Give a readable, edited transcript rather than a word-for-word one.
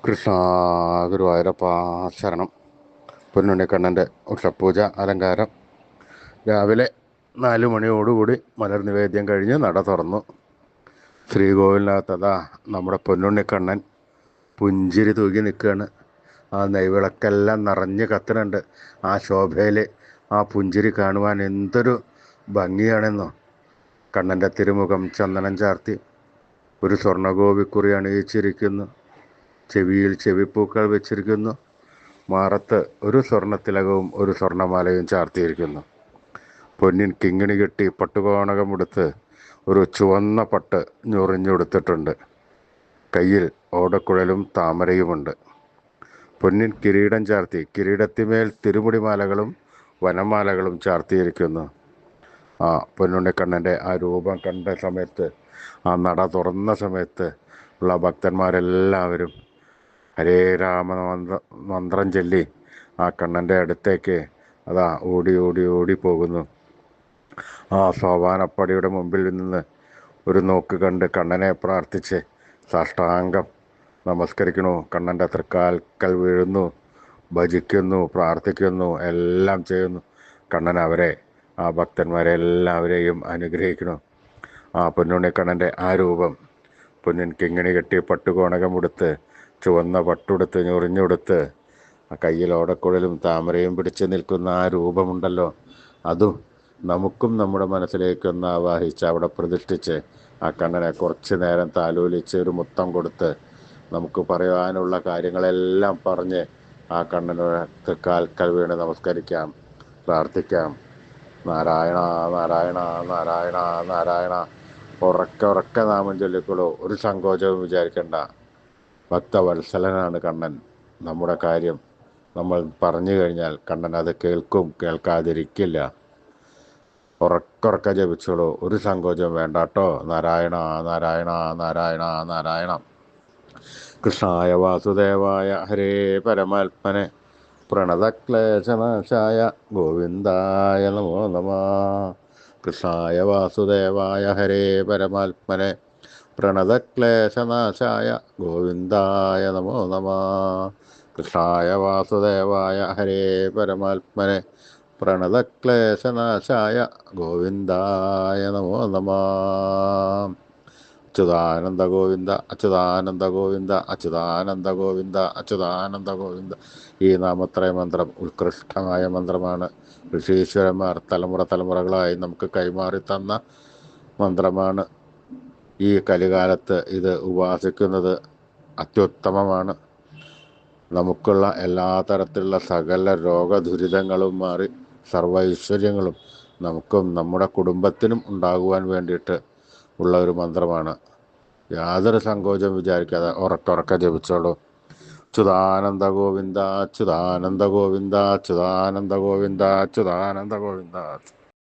കൃഷ്ണ ഗുരുവായൂരപ്പ ശരണം. പൊന്നുണ്ണിക്കണ്ണൻ്റെ ഉഷപ്പൂജ അലങ്കാരം രാവിലെ 4 മണിയോടുകൂടി മലർ നിവേദ്യം കഴിഞ്ഞ് നട തുറന്നു. ശ്രീകോവിലിനകത്തതാ നമ്മുടെ പൊന്നുണ്ണിക്കണ്ണൻ പുഞ്ചിരി തൂകി നിൽക്കുകയാണ്. ആ നെയ്വിളക്കെല്ലാം നിറഞ്ഞ് കത്തുന്നുണ്ട്. ആ ശോഭയിൽ ആ പുഞ്ചിരി കാണുവാൻ എന്തൊരു ഭംഗിയാണെന്നോ. കണ്ണൻ്റെ തിരുമുഖം ചന്ദനം ചാർത്തി ഒരു സ്വർണ്ണഗോപിക്കുറി അണിയിച്ചിരിക്കുന്നു. ചെവിയിൽ ചെവിപ്പൂക്കൾ വെച്ചിരിക്കുന്നു. മാറത്ത് ഒരു സ്വർണ്ണത്തിലകവും ഒരു സ്വർണ്ണമാലയും ചാർത്തിയിരിക്കുന്നു. പൊന്നിൻ കിങ്ങിണി കെട്ടി പട്ടുകോണകമെടുത്ത് ഒരു ചുവന്ന പട്ട് ഞൊറിഞ്ഞെടുത്തിട്ടുണ്ട്. കയ്യിൽ ഓടക്കുഴലും താമരയുമുണ്ട്. പൊന്നിൻ കിരീടം ചാർത്തി കിരീടത്തിമേൽ തിരുമുടിമാലകളും വനമാലകളും ചാർത്തിയിരിക്കുന്നു. ആ പൊന്നുണ്ണിക്കണ്ണൻ്റെ ആ രൂപം കണ്ട സമയത്ത്, ആ നട തുറന്ന സമയത്ത് ഉള്ള ഭക്തന്മാരെല്ലാവരും ഹരേ രാമ മന്ത്രം ചൊല്ലി ആ കണ്ണൻ്റെ അടുത്തേക്ക് അതാ ഓടി ഓടി ഓടി പോകുന്നു. ആ സോപാനപ്പടിയുടെ മുമ്പിൽ നിന്ന് ഒരു നോക്ക് കണ്ട് കണ്ണനെ പ്രാർത്ഥിച്ച് സാഷ്ടാംഗം നമസ്കരിക്കണു. കണ്ണൻ്റെ തൃക്കാൽക്കൽ വീഴുന്നു, ഭജിക്കുന്നു, പ്രാർത്ഥിക്കുന്നു, എല്ലാം ചെയ്യുന്നു. കണ്ണൻ അവരെ, ആ ഭക്തന്മാരെ എല്ലാവരെയും അനുഗ്രഹിക്കണം. ആ പൊന്നുണ്ണിക്കണ്ണൻ്റെ ആ രൂപം, പൊന്നിൻ കിങ്ങിണി കെട്ടി പട്ടുകോണകമെടുത്ത് ചുവന്ന പട്ടുടുത്ത് ഞൊറിഞ്ഞുടുത്ത് ആ കയ്യിൽ ഓടക്കുഴലും താമരയും പിടിച്ച് നിൽക്കുന്ന ആ രൂപമുണ്ടല്ലോ, അതും നമുക്കും നമ്മുടെ മനസ്സിലേക്കൊന്ന് ആവാഹിച്ച് അവിടെ പ്രതിഷ്ഠിച്ച് ആ കണ്ണനെ കുറച്ച് നേരം താലോലിച്ച് ഒരു മുത്തം കൊടുത്ത് നമുക്ക് പറയാനുള്ള കാര്യങ്ങളെല്ലാം പറഞ്ഞ് ആ കണ്ണനോട് കാൽക്കൽ വീണ് നമസ്കരിക്കാം, പ്രാർത്ഥിക്കാം. നാരായണ നാരായണ നാരായണ നാരായണ ഉറക്കെ നാമം ചൊല്ലിക്കോളൂ. ഒരു സങ്കോചവും വിചാരിക്കണ്ട. ഭക്തവത്സലനാണ് കണ്ണൻ. നമ്മുടെ കാര്യം നമ്മൾ പറഞ്ഞു കഴിഞ്ഞാൽ കണ്ണൻ അത് കേൾക്കും, കേൾക്കാതിരിക്കില്ല. ഉറക്കെ ജപിച്ചോളൂ, ഒരു സങ്കോചവും വേണ്ട കേട്ടോ. നാരായണ നാരായണ നാരായണ നാരായണ. കൃഷ്ണായ വാസുദേവായ ഹരേ പരമാത്മനെ പ്രണതക്ലേശനാശായ ഗോവിന്ദായ നമോ നമഃ. കൃഷ്ണായ വാസുദേവായ ഹരേ പരമാത്മനെ പ്രണതക്ലേശനാശായ ഗോവിന്ദായ നമോ നമഃ. കൃഷ്ണായ വാസുദേവായ ഹരേ പരമാത്മനെ പ്രണതക്ലേശനാശായ ഗോവിന്ദായ നമോ നമഃ. അച്യുതാനന്ദ ഗോവിന്ദ അച്യുതാനന്ദ ഗോവിന്ദ അച്യുതാനന്ദ ഗോവിന്ദ അച്യുതാനന്ദ ഗോവിന്ദ. ഈ നാമത്രയ മന്ത്രം ഉത്കൃഷ്ടമായ മന്ത്രമാണ്. ഋഷീശ്വരന്മാർ തലമുറകളായി നമുക്ക് കൈമാറി തന്ന മന്ത്രമാണ്. ഈ കലികാലത്ത് ഇത് ഉപാസിക്കുന്നത് അത്യുത്തമമാണ്. നമുക്കുള്ള എല്ലാ തരത്തിലുള്ള സകല രോഗദുരിതങ്ങളും മാറി സർവൈശ്വര്യങ്ങളും നമുക്കും നമ്മുടെ കുടുംബത്തിനും ഉണ്ടാകുവാൻ വേണ്ടിയിട്ട് ഉള്ള ഒരു മന്ത്രമാണ്. യാതൊരു സങ്കോചം വിചാരിക്കാതെ ഉറക്കെ ജപിച്ചോളൂ. അച്യുതാനന്ദ ഗോവിന്ദ അച്യുതാനന്ദ ഗോവിന്ദ അച്യുതാനന്ദ ഗോവിന്ദ അച്യുതാനന്ദ ഗോവിന്ദ.